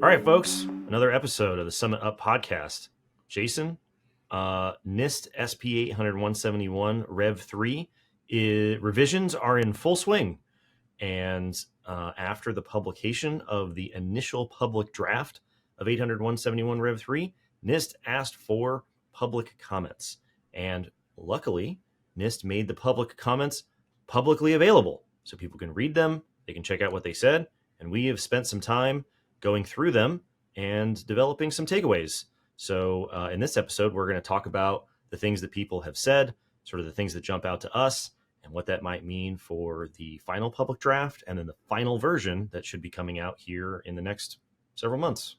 All right, folks, another episode of the Summit Up podcast. Jason, NIST SP 800-171 Rev 3 revisions are in full swing. And after the publication of the initial public draft of 800-171 Rev 3, NIST asked for public comments. And luckily, NIST made the public comments publicly available so people can read them, they can check out what they said, and we have spent some time going through them and developing some takeaways. So in this episode, we're going to talk about the things that people have said, sort of the things that jump out to us, and what that might mean for the final public draft and then the final version that should be coming out here in the next several months.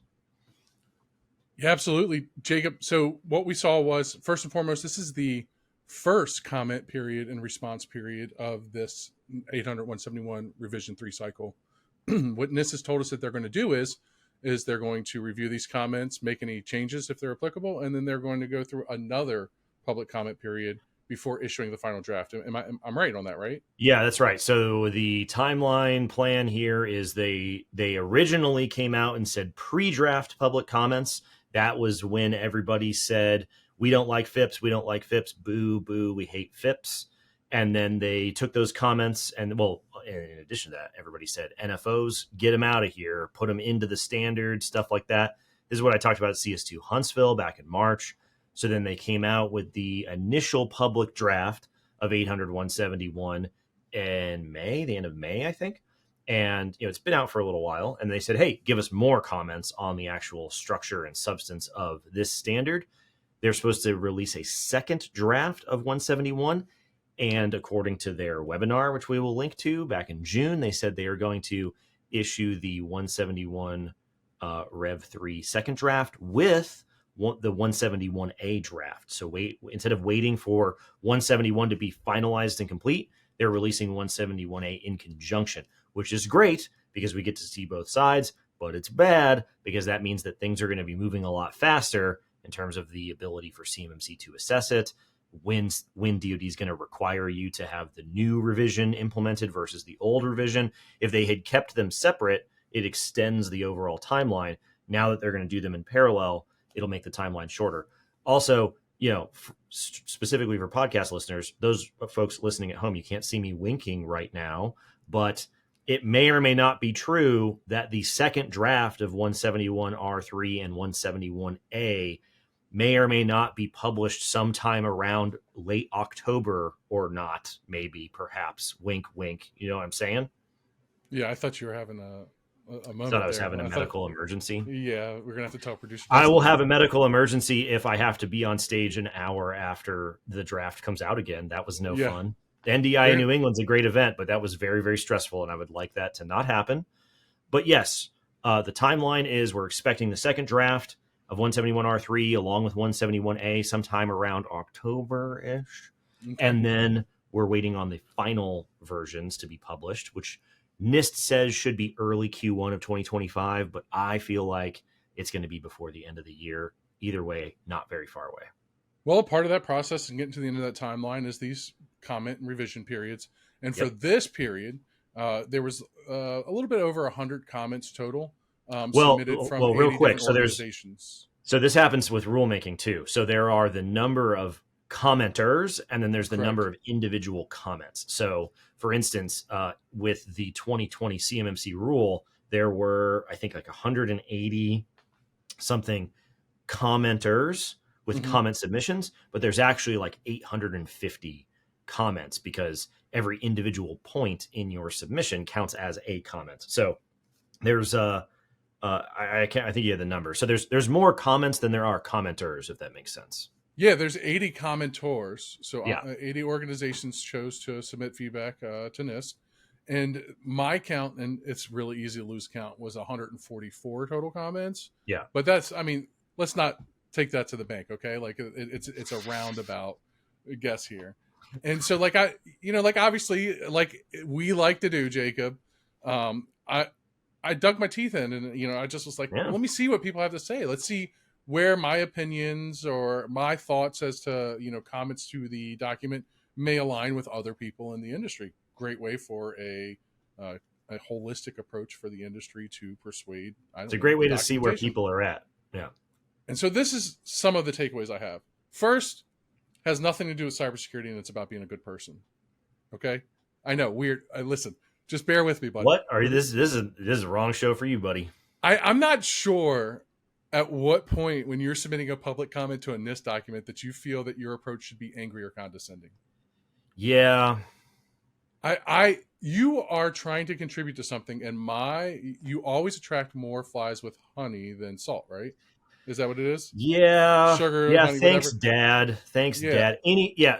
Yeah, absolutely, Jacob. So what we saw was, first and foremost, this is the first comment period and response period of this 800-171 Revision 3 cycle. What NIST has told us that they're going to do is they're going to review these comments, make any changes if they're applicable, and then they're going to go through another public comment period before issuing the final draft. I'm right on that, right? Yeah, that's right. So the timeline plan here is they originally came out and said pre-draft public comments. That was when everybody said, we don't like FIPS, boo, boo, we hate FIPS. And then they took those comments and, well, in addition to that, everybody said, NFOs, get them out of here, put them into the standard, stuff like that. This is what I talked about at CS2 Huntsville back in March. So then they came out with the initial public draft of 800-171 in May, the end of May, I think. And, it's been out for a little while. And they said, hey, give us more comments on the actual structure and substance of this standard. They're supposed to release a second draft of 171. And according to their webinar, which we will link to back in June, they said they are going to issue the 171 Rev 3 second draft with the 171A draft. So instead of waiting for 171 to be finalized and complete, they're releasing 171A in conjunction, which is great because we get to see both sides, but it's bad because that means that things are going to be moving a lot faster in terms of the ability for CMMC to assess it. When DoD is going to require you to have the new revision implemented versus the old revision. If they had kept them separate, it extends the overall timeline. Now that they're going to do them in parallel, it'll make the timeline shorter. Also, specifically for podcast listeners, those folks listening at home, you can't see me winking right now, but it may or may not be true that the second draft of 171R3 and 171A may or may not be published sometime around late October or not, maybe, perhaps. Wink, wink. You know what I'm saying? Yeah, I thought you were having a moment. I thought I was having a medical emergency. Yeah, we're going to have to tell producer. I will have a medical emergency if I have to be on stage an hour after the draft comes out again. That was no fun. The NDI in New England's a great event, but that was very, very stressful, and I would like that to not happen. But yes, the timeline is we're expecting the second draft of 171R3 along with 171A sometime around October-ish. Okay. And then we're waiting on the final versions to be published, which NIST says should be early Q1 of 2025, but I feel like it's going to be before the end of the year. Either way, not very far away. Well, part of that process and getting to the end of that timeline is these comment and revision periods. And for this period, there was a little bit over 100 comments total. Submitted from real quick. So organizations. So this happens with rulemaking too. So there are the number of commenters, and then there's the number of individual comments. So, for instance, with the 2020 CMMC rule, there were, I think, like 180 something commenters with comment submissions, but there's actually like 850 comments because every individual point in your submission counts as a comment. So there's I think you have the number. So there's more comments than there are commenters, if that makes sense. Yeah, there's 80 commentors. So 80 organizations chose to submit feedback to NIST. And my count, and it's really easy to lose count, was 144 total comments. Yeah. But let's not take that to the bank, okay? Like it's a roundabout guess here. And so obviously, like we like to do, Jacob, I dug my teeth in and, I just was like, let me see what people have to say. Let's see where my opinions or my thoughts as to, comments to the document may align with other people in the industry. Great way for a a holistic approach for the industry to persuade. It's a great way to see where people are at. Yeah. And so this is some of the takeaways I have. First, has nothing to do with cybersecurity, and it's about being a good person. Okay, I know, weird. Listen, just bear with me, buddy. What are you? This is the wrong show for you, buddy. I'm not sure at what point when you're submitting a public comment to a NIST document that you feel that your approach should be angry or condescending. Yeah. You are trying to contribute to something, and you always attract more flies with honey than salt, right? Is that what it is? Yeah. Sugar. Yeah. Honey, Thanks, whatever. Dad. Thanks, Dad.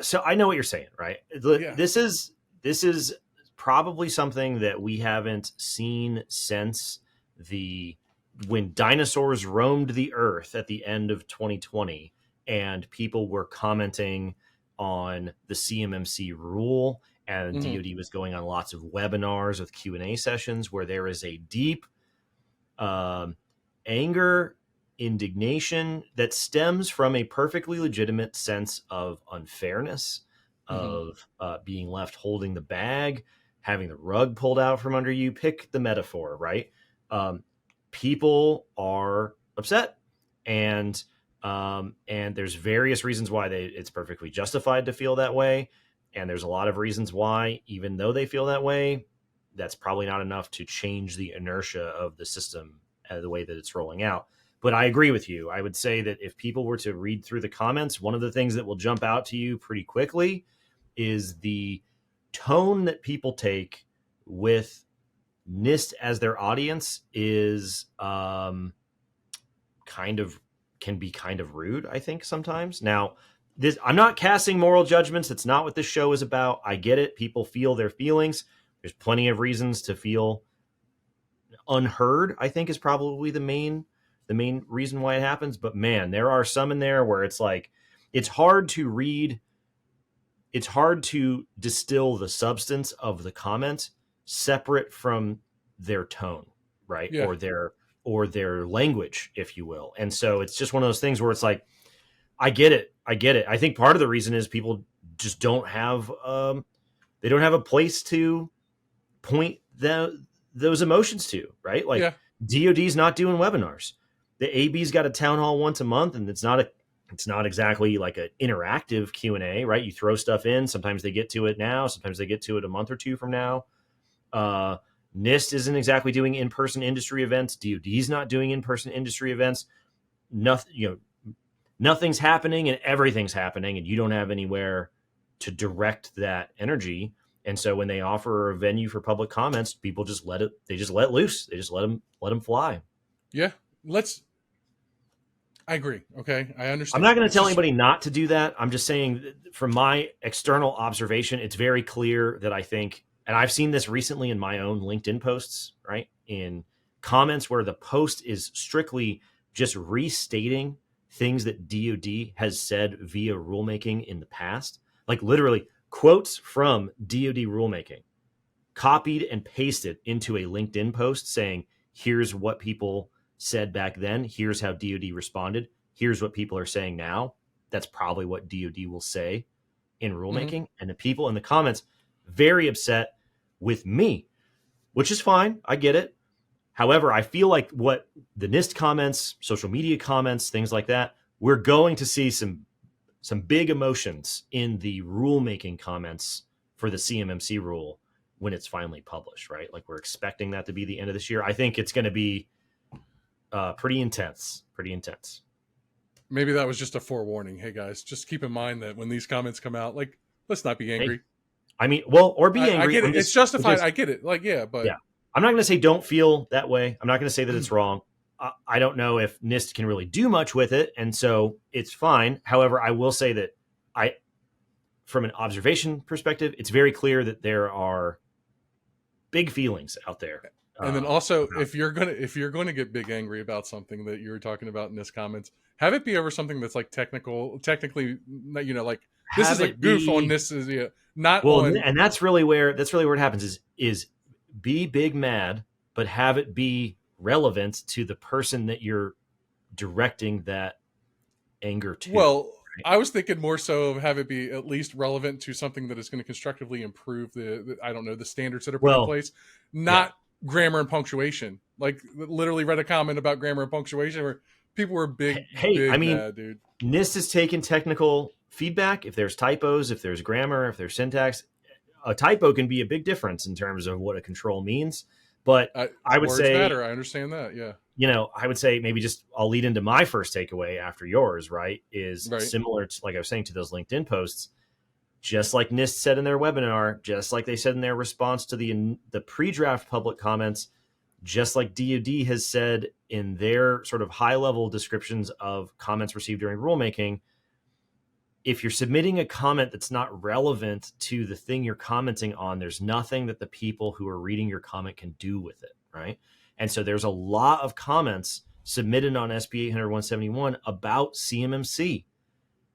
So I know what you're saying, right? This is probably something that we haven't seen since when dinosaurs roamed the earth at the end of 2020, and people were commenting on the CMMC rule, and DoD was going on lots of webinars with Q&A sessions where there is a deep anger, indignation that stems from a perfectly legitimate sense of unfairness, of being left holding the bag, having the rug pulled out from under you. Pick the metaphor, right? People are upset, and there's various reasons why it's perfectly justified to feel that way. And there's a lot of reasons why, even though they feel that way, that's probably not enough to change the inertia of the system the way that it's rolling out. But I agree with you. I would say that if people were to read through the comments, one of the things that will jump out to you pretty quickly is the tone that people take with NIST as their audience is can be kind of rude, I think, sometimes. Now, I'm not casting moral judgments. That's not what this show is about. I get it. People feel their feelings. There's plenty of reasons to feel unheard, I think, is probably the main reason why it happens. But man, there are some in there where it's like, it's hard to read. It's hard to distill the substance of the comment separate from their tone, right? Yeah. Or their language, if you will. And so it's just one of those things where it's like, I get it. I think part of the reason is people just don't have they don't have a place to point those emotions to, right? Like, DoD's not doing webinars. The AB's got a town hall once a month, and it's not exactly like an interactive Q&A, right? You throw stuff in. Sometimes they get to it now. Sometimes they get to it a month or two from now. NIST isn't exactly doing in-person industry events. DoD's not doing in-person industry events. Nothing's happening and everything's happening, and you don't have anywhere to direct that energy. And so when they offer a venue for public comments, people just let loose. They just let them fly. Yeah. I agree. Okay. I understand. I'm not going to tell anybody not to do that. I'm just saying, from my external observation, it's very clear that I think, and I've seen this recently in my own LinkedIn posts, right? In comments where the post is strictly just restating things that DoD has said via rulemaking in the past, like literally quotes from DoD rulemaking, copied and pasted into a LinkedIn post saying, here's what people said back then. Here's how DoD responded. Here's what people are saying now. That's probably what DoD will say in rulemaking. And the people in the comments, very upset with me, which is fine. I get it. However, I feel like what the NIST comments, social media comments, things like that, we're going to see some big emotions in the rulemaking comments for the CMMC rule when it's finally published, right? Like, we're expecting that to be the end of this year. I think it's going to be pretty intense. Maybe that was just a forewarning. Hey guys, just keep in mind that when these comments come out, like, let's not be angry. Hey, I mean, well, or be angry. I get it. It's justified. I get it. Like, but yeah, I'm not going to say don't feel that way. I'm not going to say that it's wrong. I don't know if NIST can really do much with it, and so it's fine. However, I will say that from an observation perspective, it's very clear that there are big feelings out there. And then also, if you're gonna get big angry about something that you were talking about in this comments, have it be over something that's like technically, like, this is a goof on this is not well, on. And that's really where it happens is be big mad, but have it be relevant to the person that you're directing that anger to. Well, I was thinking more so of have it be at least relevant to something that is going to constructively improve the I don't know, the standards that are put in Well, place, yeah. not grammar and punctuation. Like literally read a comment about grammar and punctuation where people were Hey, I big mean, mad, dude. NIST has taken technical feedback. If there's typos, if there's grammar, if there's syntax, a typo can be a big difference in terms of what a control means. But I would Words say, matter. I understand that. Yeah. I would say maybe just I'll lead into my first takeaway after yours, right? Is Right. similar to, like I was saying, to those LinkedIn posts. Just like NIST said in their webinar, just like they said in their response to the pre-draft public comments, just like DoD has said in their sort of high-level descriptions of comments received during rulemaking, if you're submitting a comment that's not relevant to the thing you're commenting on, there's nothing that the people who are reading your comment can do with it, right? And so there's a lot of comments submitted on SB 800-171 about CMMC.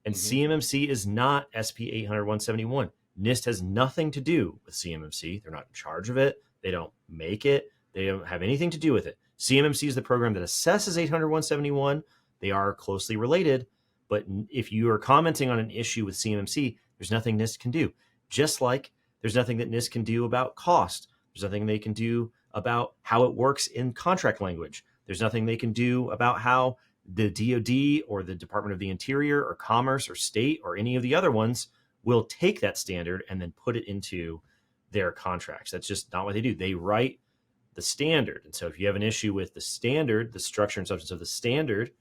And CMMC is not SB 800-171. NIST has nothing to do with CMMC. They're not in charge of it. They don't make it. They don't have anything to do with it. CMMC is the program that assesses 800-171. They are closely related. But if you are commenting on an issue with CMMC, there's nothing NIST can do. Just like there's nothing that NIST can do about cost. There's nothing they can do about how it works in contract language. There's nothing they can do about how the DoD or the Department of the Interior or Commerce or State or any of the other ones will take that standard and then put it into their contracts. That's just not what they do. They write the standard. And so if you have an issue with the standard, the structure and substance of the standard,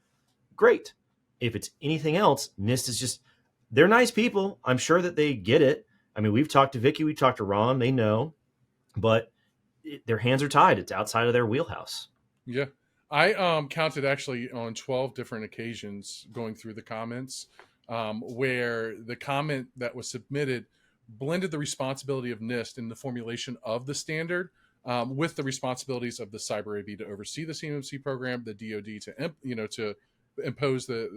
great. If it's anything else, NIST is just, they're nice people. I'm sure that they get it. I mean, we've talked to Vicky, we've talked to Ron, they know, but their hands are tied. It's outside of their wheelhouse. Yeah. I counted actually on 12 different occasions going through the comments where the comment that was submitted blended the responsibility of NIST in the formulation of the standard with the responsibilities of the Cyber AB to oversee the CMMC program, the DoD to impose the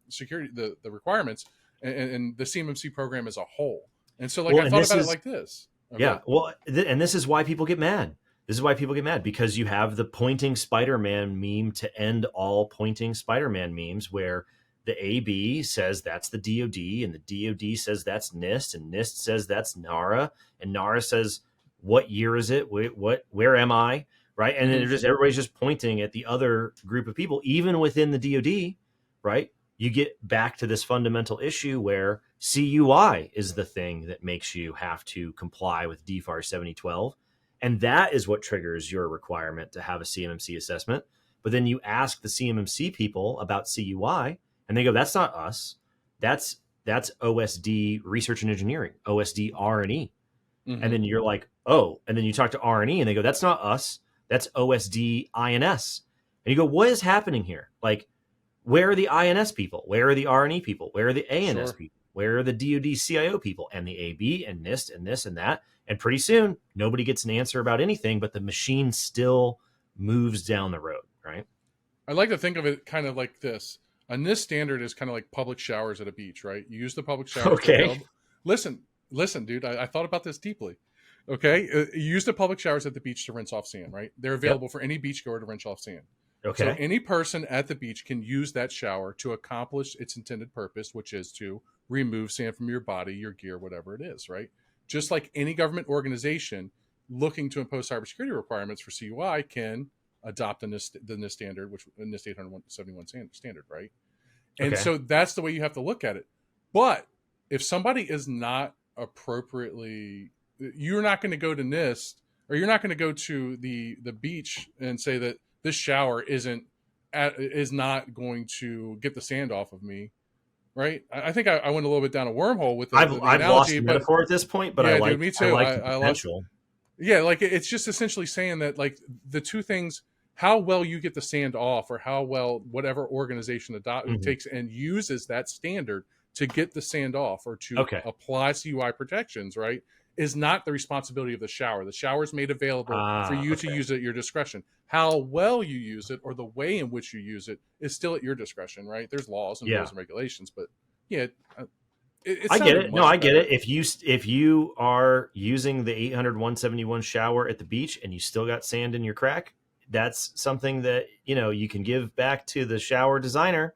security the requirements, and the CMMC program as a whole. And so, I thought about it like this. Okay. Yeah, well, and this is why people get mad. This is why people get mad, because you have the pointing Spider-Man meme to end all pointing Spider-Man memes, where the AB says that's the DoD, and the DoD says that's NIST, and NIST says that's NARA, and NARA says, what year is it? Where am I? Right? And then everybody's just pointing at the other group of people, even within the DoD, right? You get back to this fundamental issue where CUI is the thing that makes you have to comply with DFARS 7012. And that is what triggers your requirement to have a CMMC assessment. But then you ask the CMMC people about CUI, and they go, that's not us. That's OSD Research and Engineering, OSD R&E. Mm-hmm. And then you're like, oh, and then you talk to R&E, and they go, that's not us. That's OSD INS. And you go, what is happening here? Like, where are the INS people? Where are the R&E people? Where are the ANS people? Where are the DoD CIO people and the AB and NIST and this and that? And pretty soon, nobody gets an answer about anything, but the machine still moves down the road, right? I like to think of it kind of like this. A NIST standard is kind of like public showers at a beach, right? You use the public showers. Okay. Listen, dude, I thought about this deeply. Okay. You use the public showers at the beach to rinse off sand, right? They're available for any beachgoer to rinse off sand. Okay. So any person at the beach can use that shower to accomplish its intended purpose, which is to remove sand from your body, your gear, whatever it is, right? Just like any government organization looking to impose cybersecurity requirements for CUI can adopt the NIST standard, which NIST 871 standard, right? And so that's the way you have to look at it. But if somebody is not appropriately, you're not going to go to NIST, or you're not going to go to the beach and say that this shower is not going to get the sand off of me, right? I think I went a little bit down a wormhole with the analogy. I've lost the metaphor at this point, but I like, dude, me too. I like the potential. Yeah, like it's just essentially saying that like the two things, how well you get the sand off, or how well whatever organization takes and uses that standard to get the sand off or to apply CUI protections, right, is not the responsibility of the shower. The shower is made available for you to use it at your discretion. How well you use it or the way in which you use it is still at your discretion, right? There's laws and rules and regulations, but I get it. No, I get it. If you are using the 800-171 shower at the beach and you still got sand in your crack, that's something that, you can give back to the shower designer.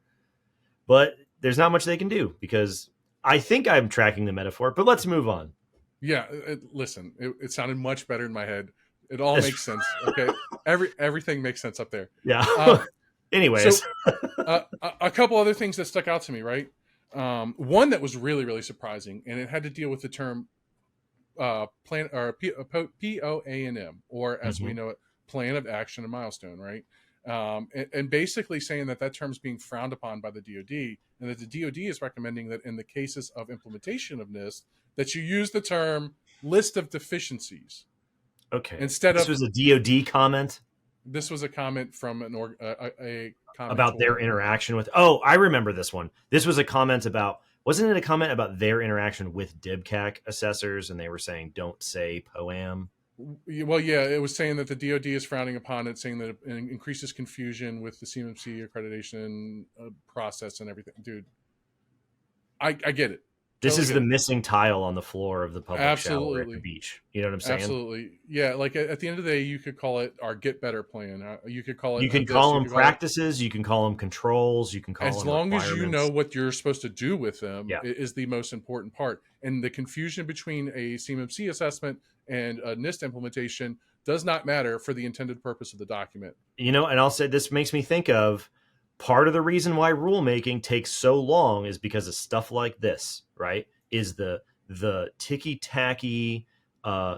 But there's not much they can do because I think I'm tracking the metaphor, but let's move on. Yeah, listen, it sounded much better in my head. It all makes sense. Okay, everything makes sense up there. Yeah. Anyways, So a couple other things that stuck out to me, right? One that was really, really surprising, and it had to deal with the term plan or POAM, or as we know it, plan of action and milestone, right? And basically saying that term's being frowned upon by the DoD, and that the DoD is recommending that in the cases of implementation of NIST, that you use the term list of deficiencies. Okay. Instead this of was a DoD comment. This was a comment from a comment About their interaction with. Oh, I remember this one. This was a comment about. Wasn't it a comment about their interaction with DIBCAC assessors, and they were saying don't say POAM. Well, yeah, it was saying that the DoD is frowning upon it, saying that it increases confusion with the CMMC accreditation process and everything. Dude, I get it. This is the missing tile on the floor of the public shower at the beach. You know what I'm saying? Absolutely. Yeah, like at the end of the day, you could call it our get better plan. You could call it. You can call them practices. You can call them controls. You can call them as long as you know what you're supposed to do with them. Yeah. Is the most important part. And the confusion between a CMMC assessment and a NIST implementation does not matter for the intended purpose of the document. You know, and I'll say this makes me think of part of the reason why rulemaking takes so long is because of stuff like this, right? Is the ticky-tacky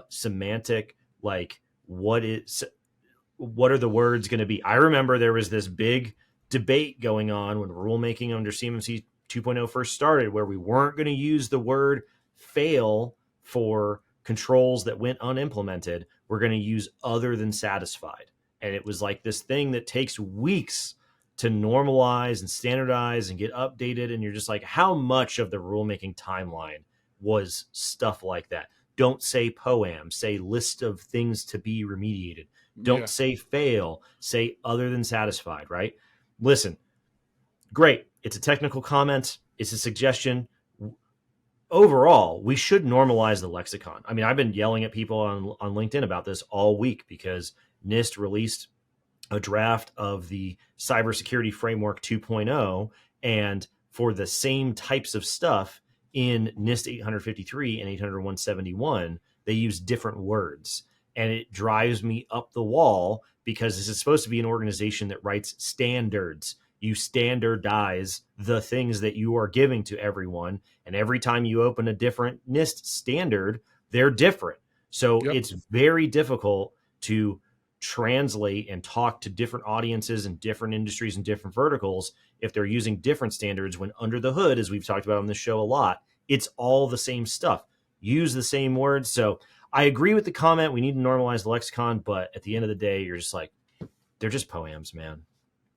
semantic, like what are the words going to be? I remember there was this big debate going on when rulemaking under CMMC 2.0 first started, where we weren't going to use the word fail for controls that went unimplemented. We're going to use other than satisfied. And it was like this thing that takes weeks to normalize and standardize and get updated. And you're just like, how much of the rulemaking timeline was stuff like that? Don't say POAM, say list of things to be remediated. Don't say fail, say other than satisfied, right? Listen, great. It's a technical comment. It's a suggestion. Overall, we should normalize the lexicon. I mean, I've been yelling at people on LinkedIn about this all week because NIST released a draft of the Cybersecurity Framework 2.0, and for the same types of stuff in NIST 853 and 80171, they use different words. And it drives me up the wall because this is supposed to be an organization that writes standards. You standardize the things that you are giving to everyone. And every time you open a different NIST standard, they're different. So it's very difficult to translate and talk to different audiences and different industries and different verticals if they're using different standards, when under the hood, as we've talked about on this show a lot, it's all the same stuff. Use the same words. So I agree with the comment. We need to normalize the lexicon, but at the end of the day, you're just like, they're just POAMs, man.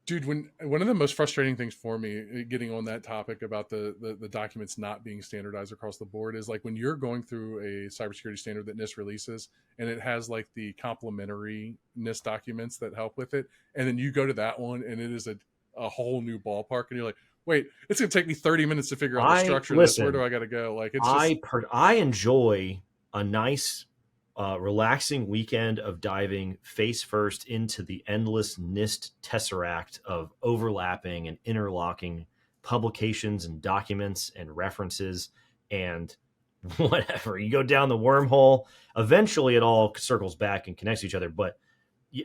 Dude, one of the most frustrating things for me getting on that topic about the documents not being standardized across the board is like when you're going through a cybersecurity standard that NIST releases and it has like the complementary NIST documents that help with it. And then you go to that one and it is a whole new ballpark. And you're like, wait, it's going to take me 30 minutes to figure out the structure of this. Where do I got to go? Like, it's I enjoy a nice, relaxing weekend of diving face first into the endless NIST tesseract of overlapping and interlocking publications and documents and references and whatever. You go down the wormhole. Eventually, it all circles back and connects to each other. But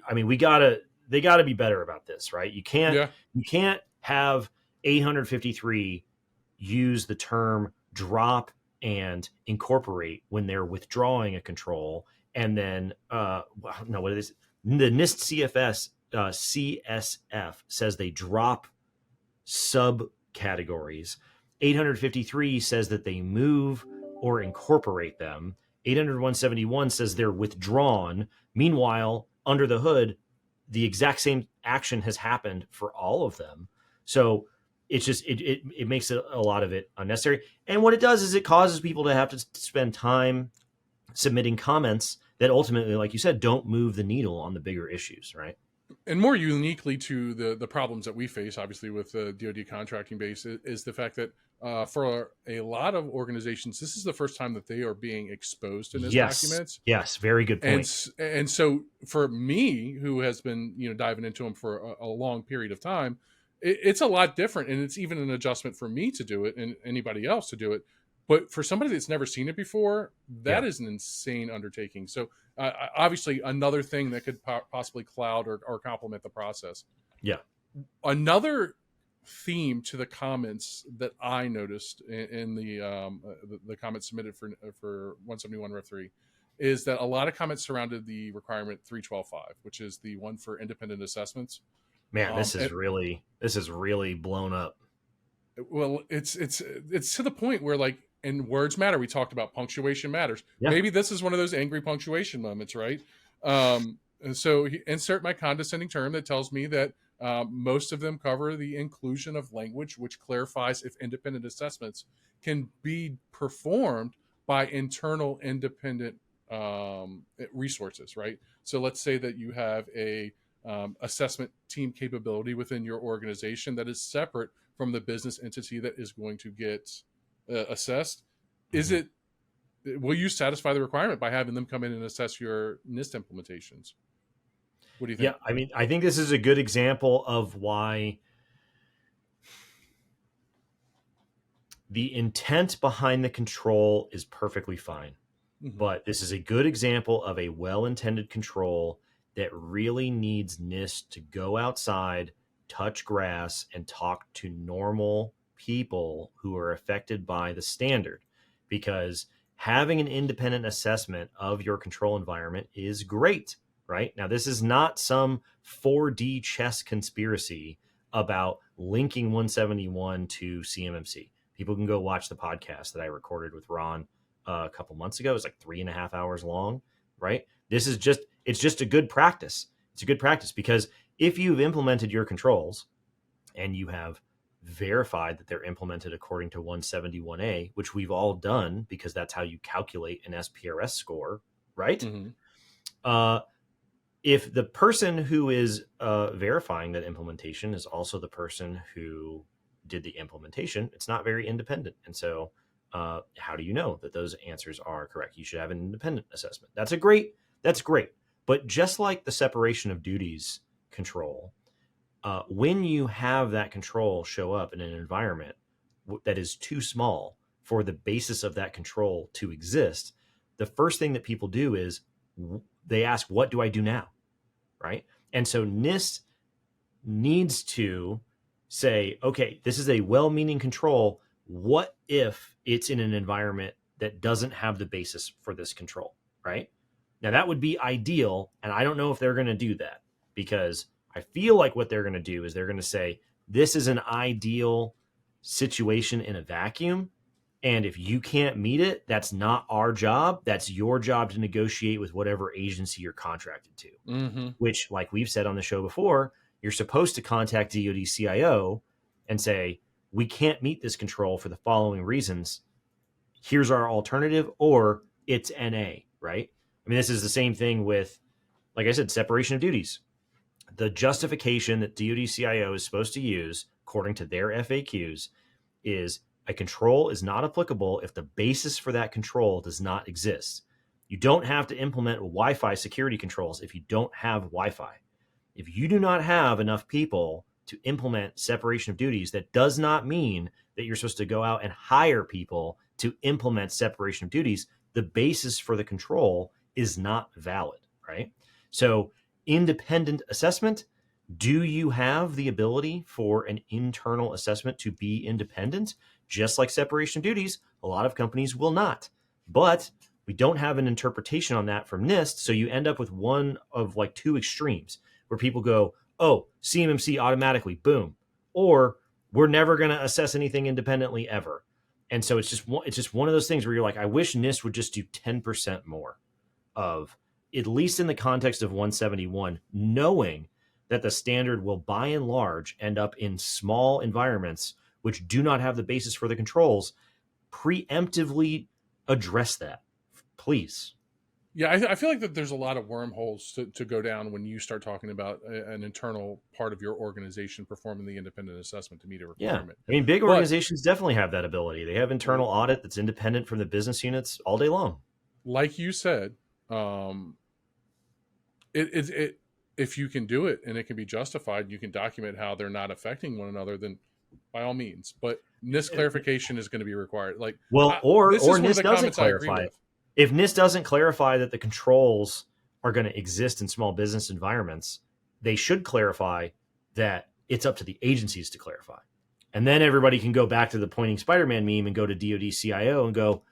I mean, they got to be better about this, right? You can't have 853 use the term drop and incorporate when they're withdrawing a control. And then, what it is, the NIST CSF says they drop subcategories. 853 says that they move or incorporate them. 80171 says they're withdrawn. Meanwhile, under the hood, the exact same action has happened for all of them. So it's just, it makes a lot of it unnecessary. And what it does is it causes people to have to spend time submitting comments that ultimately, like you said, don't move the needle on the bigger issues, right? And more uniquely to the problems that we face, obviously, with the DoD contracting base is the fact that for a lot of organizations, this is the first time that they are being exposed to NIST documents. Yes, very good point. And so for me, who has been diving into them for a long period of time, it's a lot different, and it's even an adjustment for me to do it and anybody else to do it. But for somebody that's never seen it before, that is an insane undertaking. So obviously another thing that could possibly cloud or complement the process. Yeah. Another theme to the comments that I noticed in the comments submitted for 171 Rev 3 is that a lot of comments surrounded the requirement 312.5, which is the one for independent assessments. Man, this is really blown up. Well, it's to the point where, like, and words matter. We talked about punctuation matters. Yeah. Maybe this is one of those angry punctuation moments, right? And so insert my condescending term that tells me that most of them cover the inclusion of language which clarifies if independent assessments can be performed by internal independent resources, right? So let's say that you have a assessment team capability within your organization that is separate from the business entity that is going to get assessed. Will you satisfy the requirement by having them come in and assess your NIST implementations? What do you think? Yeah, I mean, I think this is a good example of why the intent behind the control is perfectly fine. Mm-hmm. But this is a good example of a well-intended control that really needs NIST to go outside, touch grass, and talk to normal people who are affected by the standard. Because having an independent assessment of your control environment is great, right? Now, this is not some 4D chess conspiracy about linking 171 to CMMC. People can go watch the podcast that I recorded with Ron a couple months ago. It was like 3.5 hours long, right? It's just a good practice. It's a good practice because if you've implemented your controls and you have verified that they're implemented according to 171A, which we've all done because that's how you calculate an SPRS score, right? Mm-hmm. If the person who is verifying that implementation is also the person who did the implementation, it's not very independent. And so how do you know that those answers are correct? You should have an independent assessment. That's great. But just like the separation of duties control, when you have that control show up in an environment that is too small for the basis of that control to exist, the first thing that people do is they ask, what do I do now? Right? And so NIST needs to say, okay, this is a well-meaning control. What if it's in an environment that doesn't have the basis for this control, right? Now, that would be ideal, and I don't know if they're going to do that because I feel like what they're going to do is they're going to say, this is an ideal situation in a vacuum, and if you can't meet it, that's not our job. That's your job to negotiate with whatever agency you're contracted to, mm-hmm. which, like we've said on the show before, you're supposed to contact DoD CIO and say, we can't meet this control for the following reasons. Here's our alternative, or it's NA, right? I mean, this is the same thing with, like I said, separation of duties. The justification that DoD CIO is supposed to use, according to their FAQs, is a control is not applicable if the basis for that control does not exist. You don't have to implement Wi-Fi security controls if you don't have Wi-Fi. If you do not have enough people to implement separation of duties, that does not mean that you're supposed to go out and hire people to implement separation of duties. The basis for the control is not valid, right? So independent assessment, do you have the ability for an internal assessment to be independent? Just like separation of duties, a lot of companies will not. But we don't have an interpretation on that from NIST, so you end up with one of like two extremes where people go, oh, CMMC automatically, boom. Or we're never going to assess anything independently ever. And so it's just one of those things where you're like, I wish NIST would just do 10% more of, at least in the context of 171, knowing that the standard will by and large end up in small environments which do not have the basis for the controls. Preemptively address that, please. Yeah, I feel like that there's a lot of wormholes to go down when you start talking about an internal part of your organization performing the independent assessment to meet a requirement. Yeah. I mean, big organizations definitely have that ability. They have internal audit that's independent from the business units all day long. Like you said, if you can do it and it can be justified, you can document how they're not affecting one another, then by all means. But NIST clarification is going to be required. Like, well, this or is one of NIST the doesn't comments I agree clarify. with. If NIST doesn't clarify that the controls are going to exist in small business environments, they should clarify that it's up to the agencies to clarify. And then everybody can go back to the pointing Spider-Man meme and go to DoD CIO and go,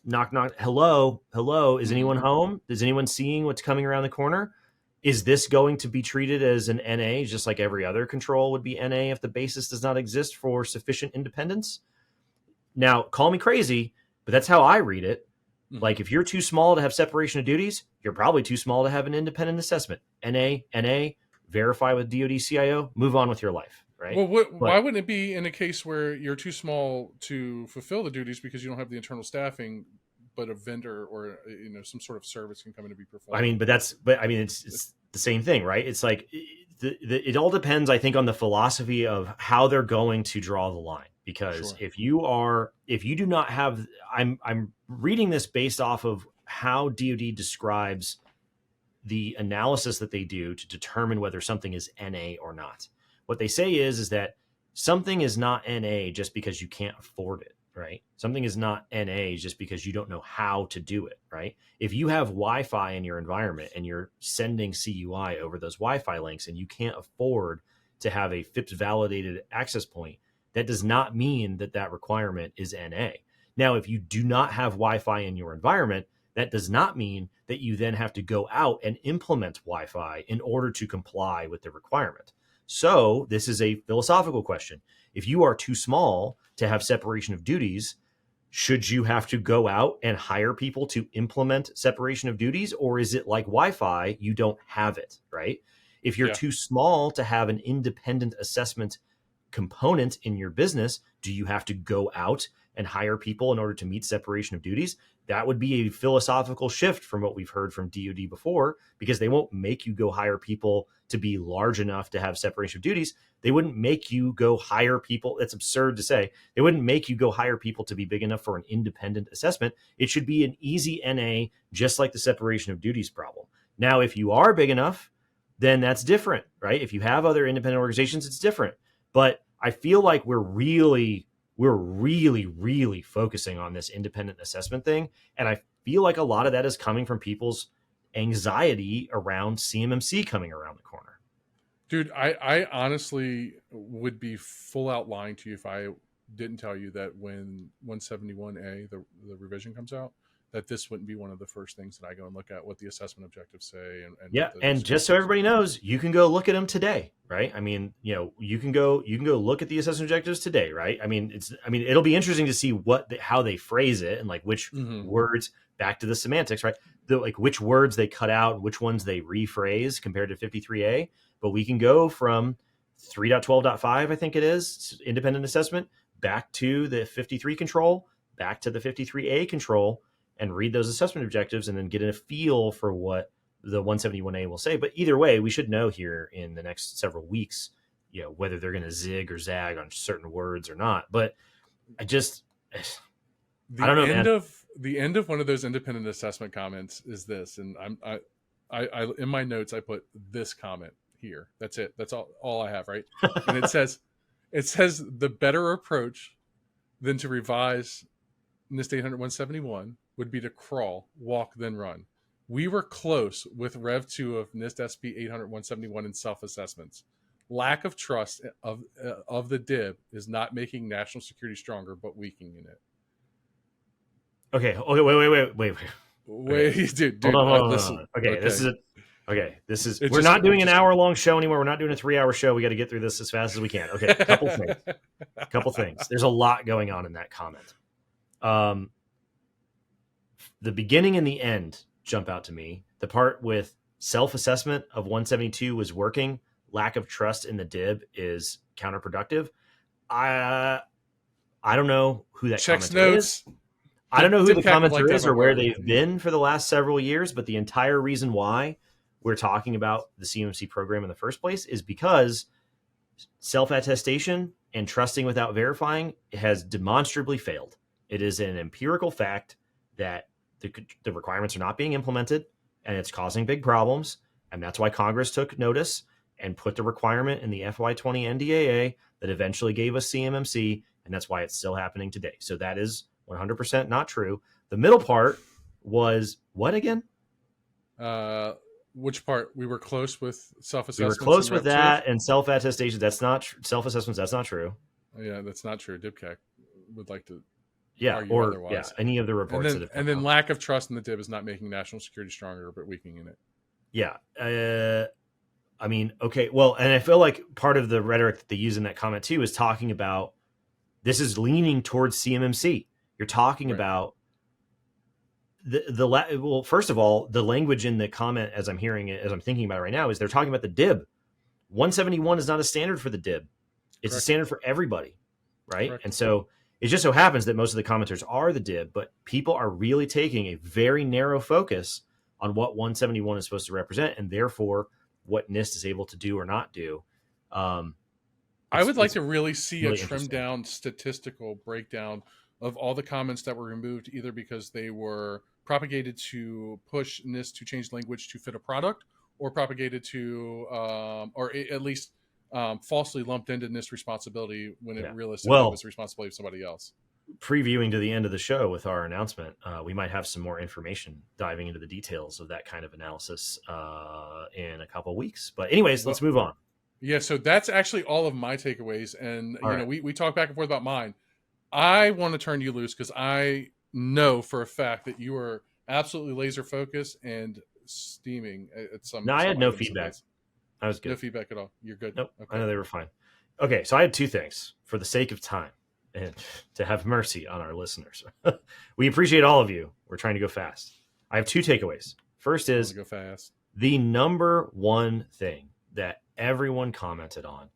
knock, knock, hello, is anyone home? Is anyone seeing what's coming around the corner? Is this going to be treated as an NA, just like every other control would be NA if the basis does not exist for sufficient independence? Now, call me crazy, but that's how I read it. Like, if you're too small to have separation of duties, you're probably too small to have an independent assessment. NA, verify with DoD CIO, move on with your life, right? Well, why wouldn't it be in a case where you're too small to fulfill the duties because you don't have the internal staffing, but a vendor or some sort of service can come in to be performed? I mean, it's the same thing, right? It's like it all depends, I think, on the philosophy of how they're going to draw the line. Because if you do not have, I'm reading this based off of how DoD describes the analysis that they do to determine whether something is NA or not. What they say is that something is not NA just because you can't afford it, right? Something is not NA just because you don't know how to do it, right? If you have Wi-Fi in your environment and you're sending CUI over those Wi-Fi links and you can't afford to have a FIPS validated access point, that does not mean that that requirement is NA. Now, if you do not have Wi-Fi in your environment, that does not mean that you then have to go out and implement Wi-Fi in order to comply with the requirement. So this is a philosophical question. If you are too small to have separation of duties, should you have to go out and hire people to implement separation of duties? Or is it like Wi-Fi, you don't have it, right? If you're too small to have an independent assessment component in your business, do you have to go out and hire people in order to meet separation of duties? That would be a philosophical shift from what we've heard from DoD before, because they won't make you go hire people to be large enough to have separation of duties. They wouldn't make you go hire people. That's absurd to say. They wouldn't make you go hire people to be big enough for an independent assessment. It should be an easy NA, just like the separation of duties problem. Now, if you are big enough, then that's different, right? If you have other independent organizations, it's different. But I feel like we're really focusing on this independent assessment thing. And I feel like a lot of that is coming from people's anxiety around CMMC coming around the corner. Dude, I honestly would be full out lying to you if I didn't tell you that when 171A, the revision comes out, that this wouldn't be one of the first things that I go and look at what the assessment objectives say. And just so everybody knows, you can go look at them today, right? I mean, you can go look at the assessment objectives today, right? I mean, it'll be interesting to see how they phrase it and like which words, back to the semantics, right? Which words they cut out, which ones they rephrase compared to 53A. But we can go from 3.12.5, I think it is, independent assessment, back to the 53 control, back to the 53A control, and read those assessment objectives and then get a feel for what the 171A will say. But either way, we should know here in the next several weeks, whether they're going to zig or zag on certain words or not. But I don't know, man. The end of one of those independent assessment comments is this, and I in my notes I put this comment here. That's it. That's all I have, right? And it says the better approach than to revise NIST 800-171 would be to crawl, walk, then run. We were close with Rev 2 of NIST SP 800-171 in self-assessments. Lack of trust of the DIB is not making national security stronger, but weakening it. Okay, wait, dude. Hold on. Listen. Okay, this is. We're not doing an hour-long show anymore. We're not doing a 3-hour show. We got to get through this as fast as we can. Okay, couple things. There's a lot going on in that comment. The beginning and the end jump out to me. The part with self-assessment of 172 was working. Lack of trust in the DIB is counterproductive. I don't know who that commenter is. I don't know who the commenter is or where they've been for the last several years, but the entire reason why we're talking about the CMMC program in the first place is because self-attestation and trusting without verifying has demonstrably failed. It is an empirical fact that the requirements are not being implemented and it's causing big problems. And that's why Congress took notice and put the requirement in the FY20 NDAA that eventually gave us CMMC, and that's why it's still happening today. So that is 100% not true. The middle part was what again? Which part? We were close with self-assessments. We were close with that and self-attestation. That's not self-assessments. That's not true. Yeah, that's not true. DIBCAC would like to argue or otherwise. Any of the reports and then lack of trust in the DIB is not making national security stronger, but weakening it. Yeah. I mean, okay. Well, and I feel like part of the rhetoric that they use in that comment too is talking about this is leaning towards CMMC. You're talking about well, first of all, the language in the comment as I'm hearing it, as I'm thinking about it right now, is they're talking about the DIB. 171 is not a standard for the DIB. It's a standard for everybody, right? Correct. And so it just so happens that most of the commenters are the DIB, but people are really taking a very narrow focus on what 171 is supposed to represent, and therefore what NIST is able to do or not do. I would like to really see a trimmed down statistical breakdown of all the comments that were removed, either because they were propagated to push NIST to change language to fit a product, or propagated to, or at least falsely lumped into NIST responsibility when it realistically was the responsibility of somebody else. Previewing to the end of the show with our announcement, we might have some more information diving into the details of that kind of analysis in a couple of weeks. But anyways, let's move on. Yeah, so that's actually all of my takeaways. And, we talk back and forth about mine. I want to turn you loose because I know for a fact that you are absolutely laser focused and steaming at some. No, I had no feedback. I was good. No feedback at all. You're good. Nope. Okay. I know they were fine. Okay, so I had two things for the sake of time and to have mercy on our listeners. We appreciate all of you. We're trying to go fast. I have two takeaways. First is go fast. The number one thing that everyone commented on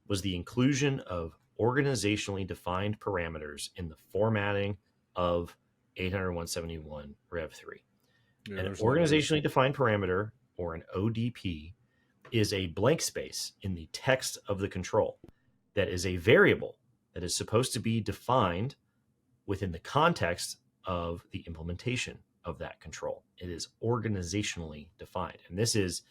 was the inclusion of organizationally defined parameters in the formatting of 800-171 Rev 3. Yeah, an organizationally defined parameter, or an ODP, is a blank space in the text of the control that is a variable that is supposed to be defined within the context of the implementation of that control. It is organizationally defined. And this is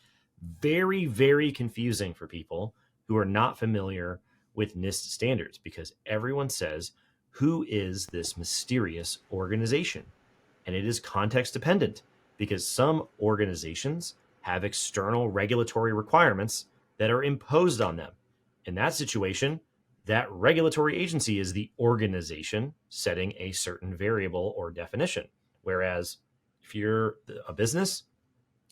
very, very confusing for people who are not familiar with NIST standards, because everyone says, who is this mysterious organization? And it is context dependent, because some organizations have external regulatory requirements that are imposed on them. In that situation, that regulatory agency is the organization setting a certain variable or definition. Whereas if you're a business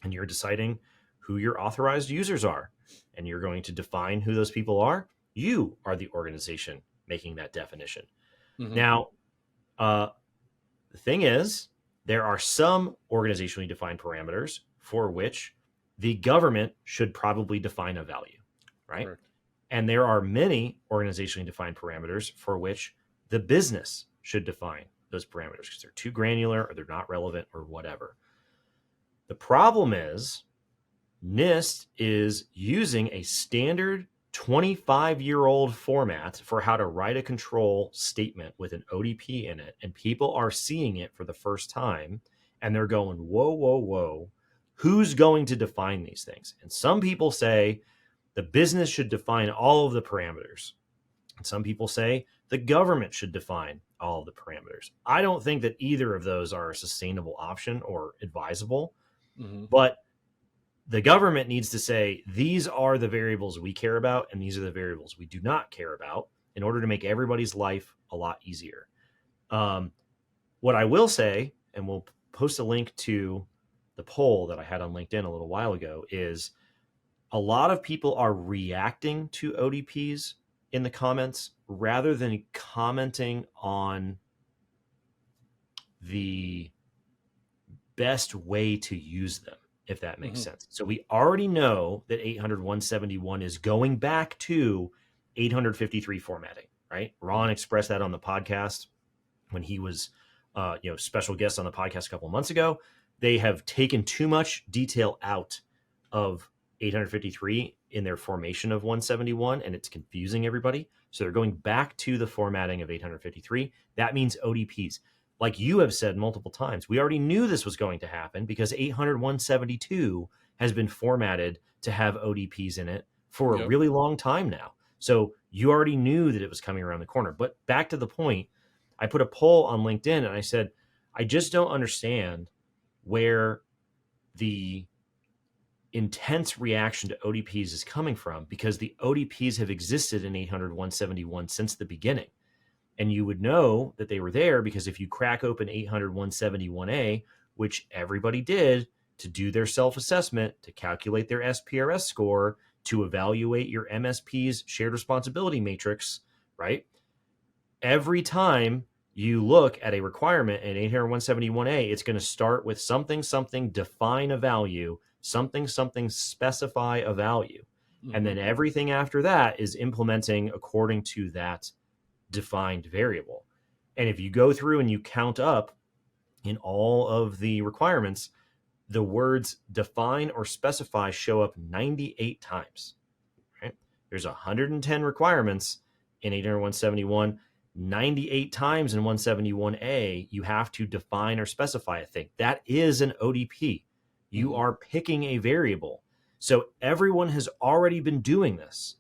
and you're deciding who your authorized users are, and you're going to define who those people are, you are the organization making that definition. Mm-hmm. Now, the thing is, there are some organizationally defined parameters for which the government should probably define a value, right? Correct. And there are many organizationally defined parameters for which the business should define those parameters because they're too granular or they're not relevant or whatever. The problem is NIST is using a standard 25-year-old format for how to write a control statement with an ODP in it, and people are seeing it for the first time, and they're going, whoa, whoa, whoa, who's going to define these things? And some people say the business should define all of the parameters. And some people say the government should define all of the parameters. I don't think that either of those are a sustainable option or advisable, but the government needs to say, these are the variables we care about, and these are the variables we do not care about, in order to make everybody's life a lot easier. What I will say, and we'll post a link to the poll that I had on LinkedIn a little while ago, is a lot of people are reacting to ODPs in the comments rather than commenting on the best way to use them, if that makes sense. So we already know that 800-171 is going back to 853 formatting, right? Ron expressed that on the podcast when he was special guest on the podcast a couple of months ago. They have taken too much detail out of 853 in their formation of 171, and it's confusing everybody. So they're going back to the formatting of 853. That means ODPs. Like you have said multiple times, we already knew this was going to happen because 800-172 has been formatted to have ODPs in it for a Yep. really long time now. So you already knew that it was coming around the corner. But back to the point, I put a poll on LinkedIn and I said, I just don't understand where the intense reaction to ODPs is coming from, because the ODPs have existed in 800.171 since the beginning. And you would know that they were there because if you crack open 800.171A, which everybody did to do their self-assessment, to calculate their SPRS score, to evaluate your MSP's shared responsibility matrix, right? Every time you look at a requirement in 800.171A, it's going to start with something, define a value, something, specify a value. Mm-hmm. And then everything after that is implementing according to that defined variable. And if you go through and you count up in all of the requirements, the words define or specify show up 98 times, right? There's 110 requirements in 800.171. 98 times in 171A, you have to define or specify a thing. That is an ODP. You are picking a variable. So everyone has already been doing this.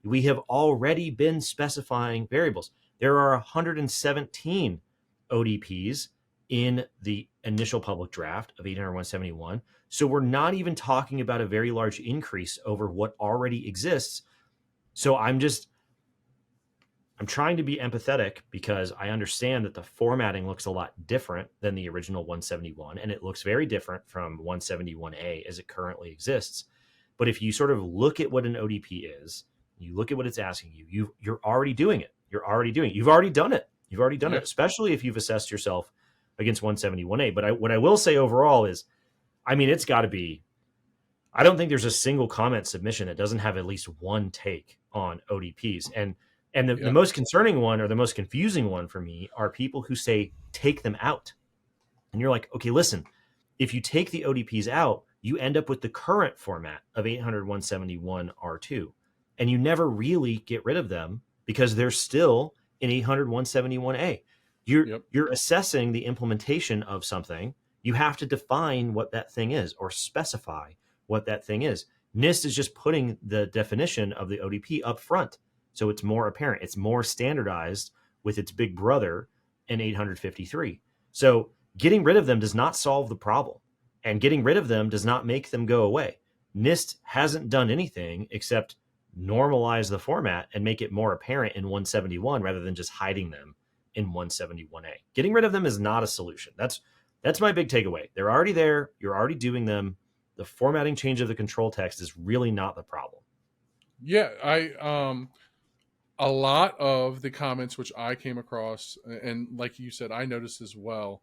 We have already been specifying variables. There are 117 ODPs in the initial public draft of 800.171. So we're not even talking about a very large increase over what already exists. So I'm trying to be empathetic because I understand that the formatting looks a lot different than the original 171, and it looks very different from 171A as it currently exists. But if you sort of look at what an ODP is, you look at what it's asking you, you're already doing it. You've already done it. You've already done it, especially if you've assessed yourself against 171A. But what I will say overall is, I mean, it's got to be, I don't think there's a single comment submission that doesn't have at least one take on ODPs. And the most concerning one, or the most confusing one for me, are people who say, take them out. And you're like, okay, listen, if you take the ODPs out, you end up with the current format of 800.171 R2. And you never really get rid of them because they're still in 800.171A. You're assessing the implementation of something. You have to define what that thing is or specify what that thing is. NIST is just putting the definition of the ODP up front. So it's more apparent. It's more standardized with its big brother in 853. So getting rid of them does not solve the problem. And getting rid of them does not make them go away. NIST hasn't done anything except normalize the format and make it more apparent in 171 rather than just hiding them in 171A. Getting rid of them is not a solution. That's my big takeaway. They're already there. You're already doing them. The formatting change of the control text is really not the problem. Yeah, a lot of the comments which I came across, and like you said, I noticed as well,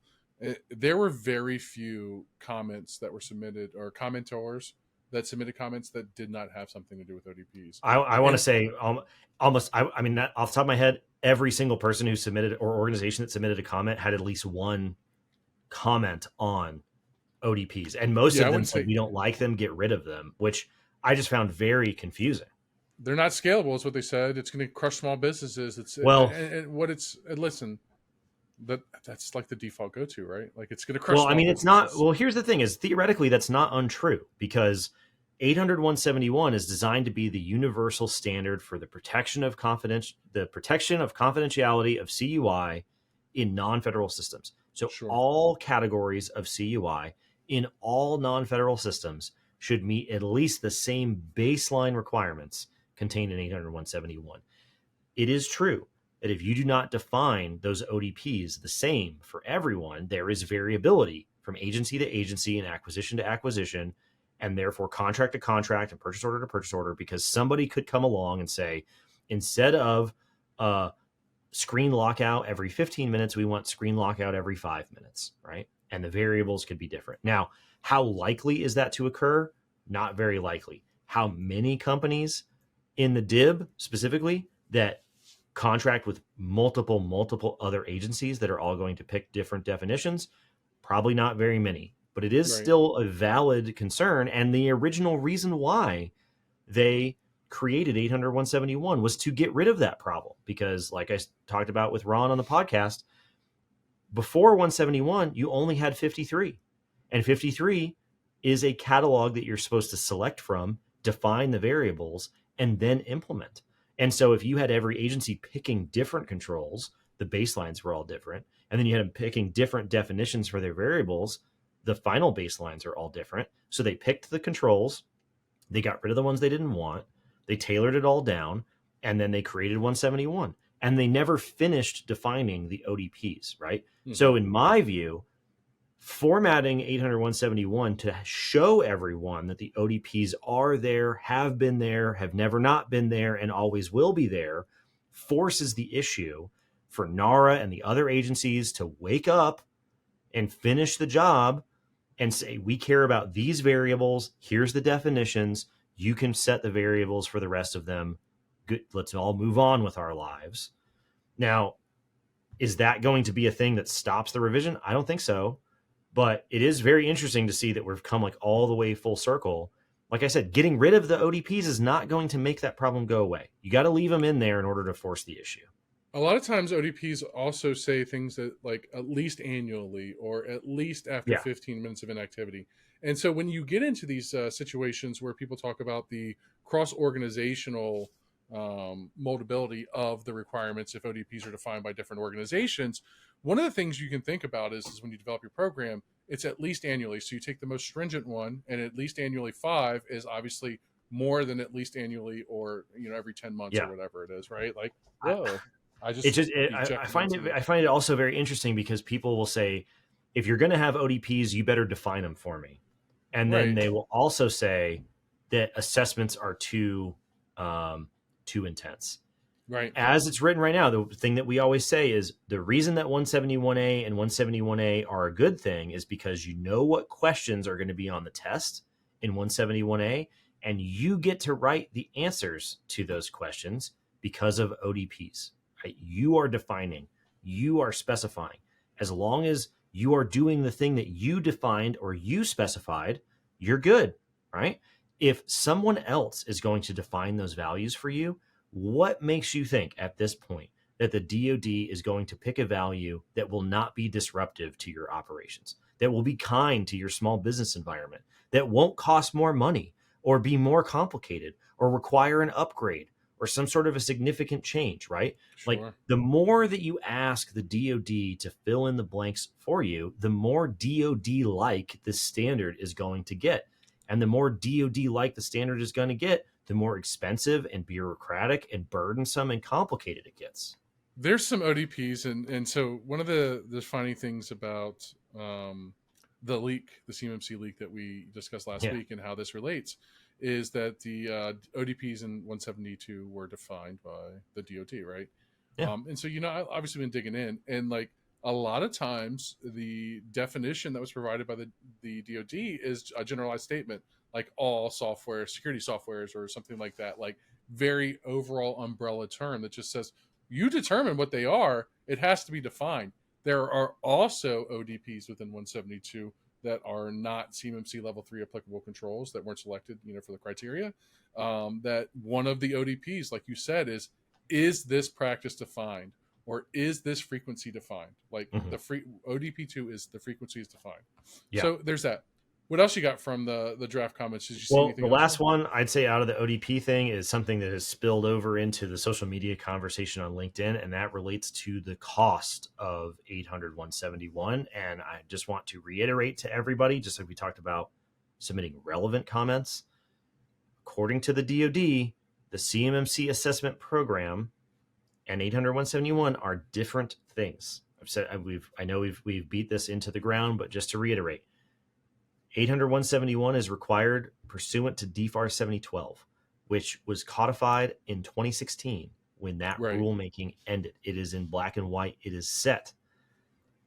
there were very few comments that were submitted, or commentors that submitted comments that did not have something to do with ODPs. I want to say almost, I mean, off the top of my head, every single person who submitted, or organization that submitted a comment, had at least one comment on ODPs. And most of them said, we don't like them, get rid of them, which I just found very confusing. They're not scalable, is what they said. It's going to crush small businesses. Listen, that's like the default go-to, right? Like, it's going to crush. Well, I mean, it's not. Well, here's the thing: is theoretically that's not untrue, because 800.171 is designed to be the universal standard for the protection of confidentiality of CUI in non-federal systems. So all categories of CUI in all non-federal systems should meet at least the same baseline requirements contained in 800.171. It is true that if you do not define those ODPs the same for everyone, there is variability from agency to agency and acquisition to acquisition, and therefore contract to contract and purchase order to purchase order, because somebody could come along and say, instead of screen lockout every 15 minutes, we want screen lockout every 5 minutes, right? And the variables could be different. Now, how likely is that to occur? Not very likely. How many companies in the DIB specifically that contract with multiple other agencies that are all going to pick different definitions? Probably not very many, but it is still a valid concern. And the original reason why they created 800.171 was to get rid of that problem, because like I talked about with Ron on the podcast, before 171, you only had 53, and 53 is a catalog that you're supposed to select from, define the variables, and then implement. And so if you had every agency picking different controls, the baselines were all different, and then you had them picking different definitions for their variables, the final baselines are all different. So they picked the controls, they got rid of the ones they didn't want, they tailored it all down, and then they created 171. And they never finished defining the ODPs, right? Mm-hmm. So in my view, formatting 800-171 to show everyone that the ODPs are there, have been there, have never not been there, and always will be there, forces the issue for NARA and the other agencies to wake up and finish the job and say, we care about these variables. Here's the definitions. You can set the variables for the rest of them. Good. Let's all move on with our lives. Now, is that going to be a thing that stops the revision? I don't think so. But it is very interesting to see that we've come like all the way full circle. Like I said, getting rid of the ODPs is not going to make that problem go away. You got to leave them in there in order to force the issue. A lot of times ODPs also say things that like at least annually or at least after 15 minutes of inactivity. And so when you get into these situations where people talk about the cross-organizational moldability of the requirements if ODPs are defined by different organizations, one of the things you can think about is when you develop your program, it's at least annually. So you take the most stringent one, and at least annually 5 is obviously more than at least annually or every 10 months or whatever it is, right? Like, whoa. I find it also very interesting because people will say, if you're going to have ODPs, you better define them for me. And then they will also say that assessments are too intense. Right. As it's written right now, the thing that we always say is the reason that 171A and 171A are a good thing is because you know what questions are going to be on the test in 171A, and you get to write the answers to those questions because of ODPs. Right? You are defining, you are specifying. As long as you are doing the thing that you defined or you specified, you're good, right? If someone else is going to define those values for you, what makes you think at this point that the DoD is going to pick a value that will not be disruptive to your operations, that will be kind to your small business environment, that won't cost more money or be more complicated or require an upgrade or some sort of a significant change, right? Sure. Like the more that you ask the DoD to fill in the blanks for you, the more DoD-like the standard is going to get. And the more DoD-like the standard is going to get, the more expensive and bureaucratic and burdensome and complicated it gets. There's some ODPs, and so one of the defining things about the leak, the CMMC leak that we discussed last week, and how this relates, is that the ODPs in 172 were defined by the DoD, right? Yeah. And so I've obviously been digging in, and like a lot of times the definition that was provided by the DoD is a generalized statement, like all software, security softwares, or something like that, like very overall umbrella term that just says, you determine what they are, it has to be defined. There are also ODPs within 172 that are not CMMC level 3 applicable controls that weren't selected, for the criteria. That one of the ODPs, like you said, is this practice defined? Or is this frequency defined? Like the ODP2 is the frequency is defined. Yeah. So there's that. What else you got from the draft comments? Did you see anything else? Last one I'd say out of the ODP thing is something that has spilled over into the social media conversation on LinkedIn, and that relates to the cost of 800-171. And I just want to reiterate to everybody, just like we talked about submitting relevant comments, according to the DoD, the CMMC assessment program and 800-171 are different things. I know we've beat this into the ground, but just to reiterate, 800-171 is required pursuant to DFARS 7012, which was codified in 2016 when that rulemaking ended. It is in black and white. It is set.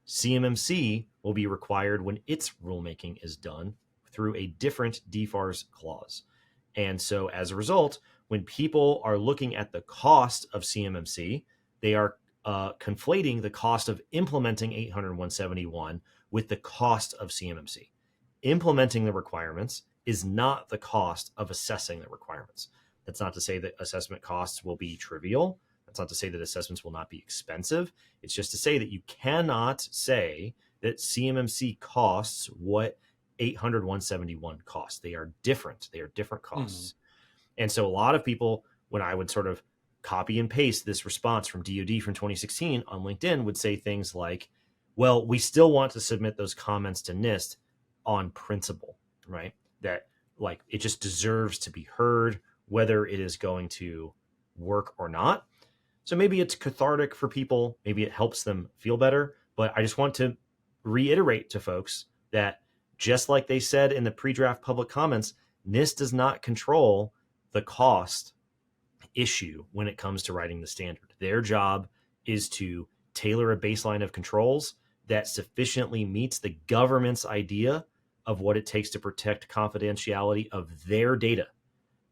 CMMC will be required when its rulemaking is done through a different DFARS clause. And so as a result, when people are looking at the cost of CMMC, they are conflating the cost of implementing 800-171 with the cost of CMMC. Implementing the requirements is not the cost of assessing the requirements. That's not to say that assessment costs will be trivial. That's not to say that assessments will not be expensive. It's just to say that you cannot say that CMMC costs what 800-171 costs. They are different. They are different costs. And so a lot of people, when I would sort of copy and paste this response from DoD from 2016 on LinkedIn, would say things like, well, we still want to submit those comments to NIST on principle, right? That like it just deserves to be heard, whether it is going to work or not. So maybe it's cathartic for people. Maybe it helps them feel better. But I just want to reiterate to folks that just like they said in the pre-draft public comments, NIST does not control the cost issue when it comes to writing the standard. Their job is to tailor a baseline of controls that sufficiently meets the government's idea of what it takes to protect confidentiality of their data.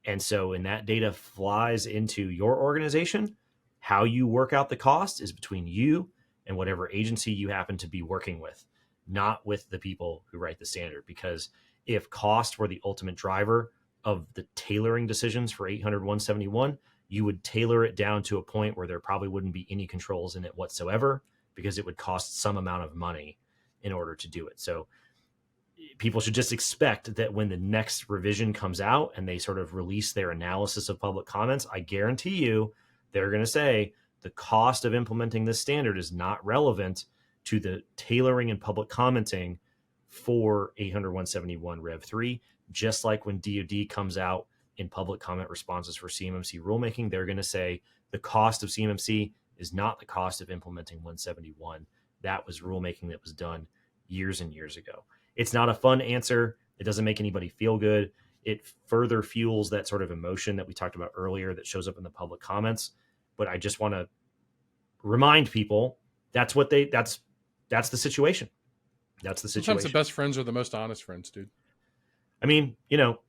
And so when that data flies into your organization, how you work out the cost is between you and whatever agency you happen to be working with, not with the people who write the standard. Because if cost were the ultimate driver of the tailoring decisions for 800-171, you would tailor it down to a point where there probably wouldn't be any controls in it whatsoever, because it would cost some amount of money in order to do it. So people should just expect that when the next revision comes out and they sort of release their analysis of public comments, I guarantee you they're going to say the cost of implementing this standard is not relevant to the tailoring and public commenting for 800-171 Rev 3. Just like when DoD comes out in public comment responses for CMMC rulemaking, they're going to say the cost of CMMC is not the cost of implementing 171. That was rulemaking that was done years and years ago. It's not a fun answer. It doesn't make anybody feel good. It further fuels that sort of emotion that we talked about earlier that shows up in the public comments. But I just want to remind people that's the situation. That's the situation. Sometimes the best friends are the most honest friends, dude. I mean, you know,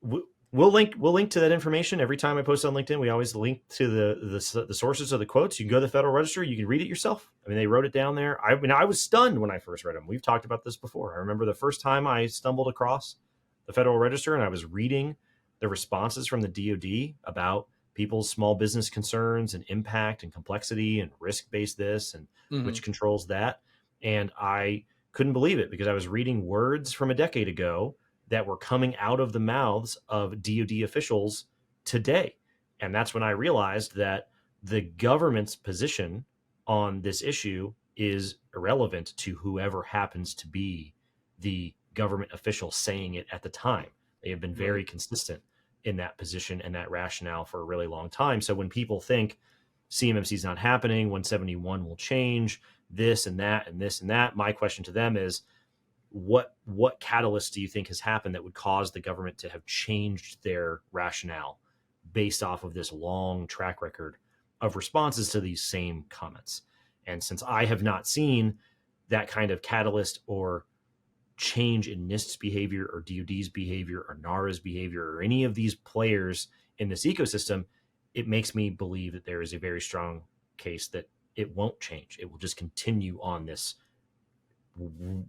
we'll link to that information every time I post on LinkedIn. We always link to the sources of the quotes. You can go to the Federal Register. You can read it yourself. I mean, they wrote it down there. I mean, I was stunned when I first read them. We've talked about this before. I remember the first time I stumbled across the Federal Register and I was reading the responses from the DoD about people's small business concerns and impact and complexity and risk-based this and which controls that. And I couldn't believe it because I was reading words from a decade ago that were coming out of the mouths of DoD officials today. And that's when I realized that the government's position on this issue is irrelevant to whoever happens to be the government official saying it at the time. They have been very consistent in that position and that rationale for a really long time. So when people think CMMC is not happening, 171 will change, this and that and this and that, my question to them is, what catalyst do you think has happened that would cause the government to have changed their rationale based off of this long track record of responses to these same comments? And since I have not seen that kind of catalyst or change in NIST's behavior or DoD's behavior or NARA's behavior or any of these players in this ecosystem, it makes me believe that there is a very strong case that it won't change. It will just continue on this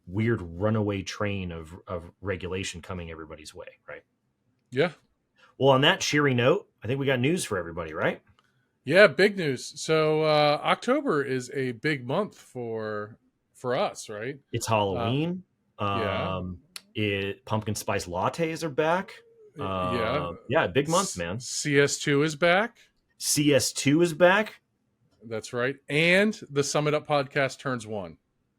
weird runaway train of regulation coming everybody's way, right? Yeah. Well, on that cheery note, I think we got news for everybody, right? Yeah, big news. So October is a big month for us, right? It's Halloween. Yeah. Pumpkin spice lattes are back. Yeah, big month, man. CS2 is back. CS2 is back. That's right. And the Sum It Up podcast turns 1.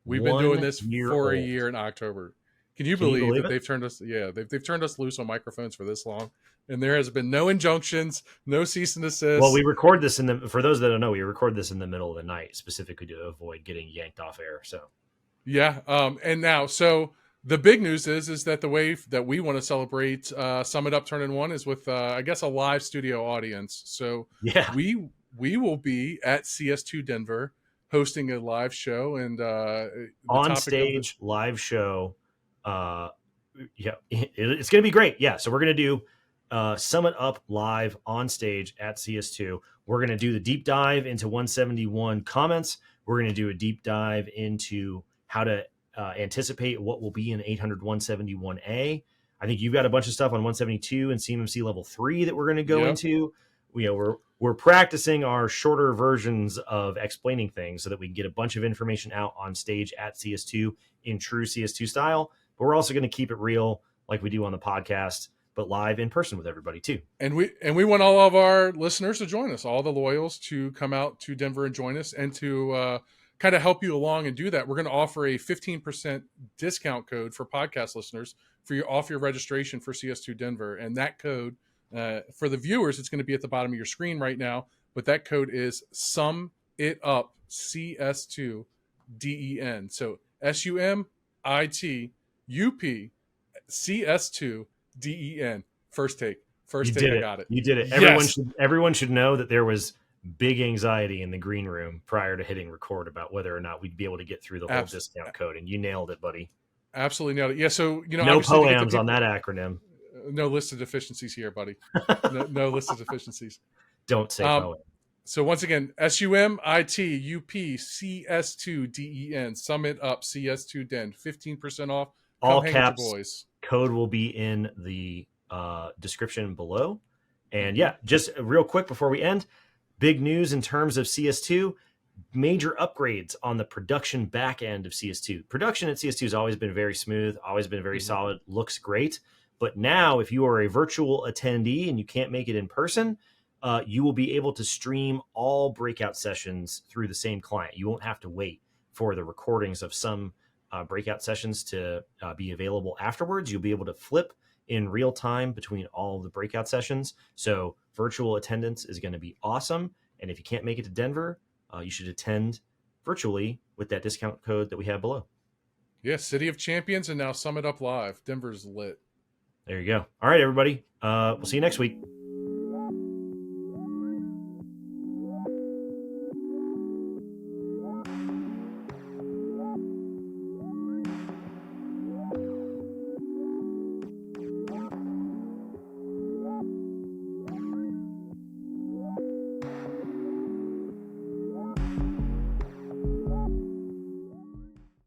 We've been doing this for a year in October. Can you believe that they've turned us? Yeah, they've turned us loose on microphones for this long, and there has been no injunctions, no cease and desist. Well, we record this for those that don't know, we record this in the middle of the night specifically to avoid getting yanked off air. So, yeah. And now, so the big news is that the way that we want to celebrate Sum It Up turning 1 is with, I guess, a live studio audience. So yeah, we will be at CS2 Denver hosting a live show and on stage live show. Yeah, it's going to be great. Yeah. So we're going to do Sum It Up live on stage at CS2. We're going to do the deep dive into 171 comments. We're going to do a deep dive into how to anticipate what will be in 800-171A. I think you've got a bunch of stuff on 172 and CMMC level 3 that we're going to go into. We're practicing our shorter versions of explaining things so that we can get a bunch of information out on stage at CS2 in true CS2 style. But we're also going to keep it real like we do on the podcast, but live in person with everybody too. And we want all of our listeners to join us, all the loyals to come out to Denver and join us, and to kind of help you along and do that. We're going to offer a 15% discount code for podcast listeners off your registration for CS2 Denver. And that code, for the viewers, it's going to be at the bottom of your screen right now. But that code is Sum It Up CS2 DEN. So SUMITUP CS2 DEN. First take. I got it. You did it. Yes. Everyone should know that there was big anxiety in the green room prior to hitting record about whether or not we'd be able to get through the whole discount code, and you nailed it, buddy. Absolutely nailed it. Yeah, so no POAMs on that acronym. No list of deficiencies here, buddy. No list of deficiencies. Don't say POAM. So once again, SUMITUP CS2 DEN. Sum It Up CS2 DEN. 15% off. Come all hang caps. with your boys. Code will be in the description below. And yeah, just real quick before we end, big news in terms of CS2, major upgrades on the production back end of CS2. Production at CS2 has always been very smooth, always been very solid, looks great. But now if you are a virtual attendee and you can't make it in person, you will be able to stream all breakout sessions through the same client. You won't have to wait for the recordings of some breakout sessions to be available afterwards. You'll be able to flip in real time between all of the breakout sessions. So virtual attendance is going to be awesome. And if you can't make it to Denver, you should attend virtually with that discount code that we have below. Yeah, City of Champions and now Sum It Up Live. Denver's lit. There you go. All right, everybody. We'll see you next week.